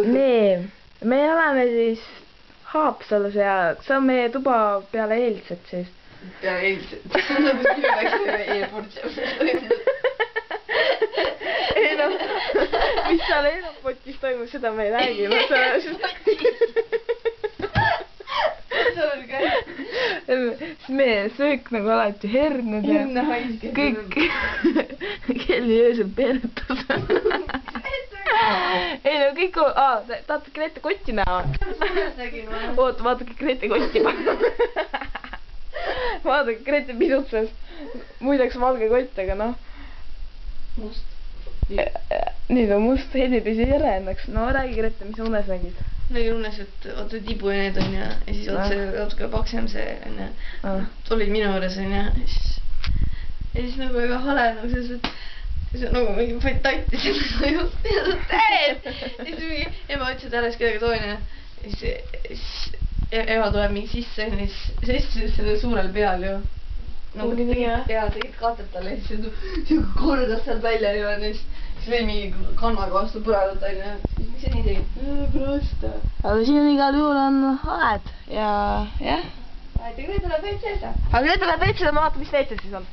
nii, me oleme siis Haapsalus ja see on meie tuba peale eilset siis. Peale eilset. Minu läksime e-portsi. Ei no, mis seal e-portis toimus, seda me ei räägi. Meie söök nagu alati herned ja kõik kelli öösel peenetus. Ei no kõik on... tahate Grete kotti näha? Oota, vaadake Grete kotti. Vaadake Grete pisutses. Muideks valge kott, aga noh. Must. Nüüd on must, Helmi püsi järendaks. No räägi Grete, mis sa unes nägid? Nägin unes, et oota tibu ja need on ja siis oota see natuke paksem see on ja olid minu juures on ja siis nagu väga hale nagu selles, et see on nagu mingi fatatti see nagu mida sa teed? Siis mingi ema ütles, et ära siis kedagi toon ja siis ema tuleb mingi sisse ja siis sa istusid selle suurel peal ju. Nagu tegid katet talle ja siis see kordas sealt välja ja siis lõi mingi kannaga vastu põradat aina. Miks see nii tegid? Prosta. Aga siin igal juhul on aed ja jah. Aed ja Grete läheb veits sees. Aga Grete läheb veits sees, ma vaatan, mis veitses siis on.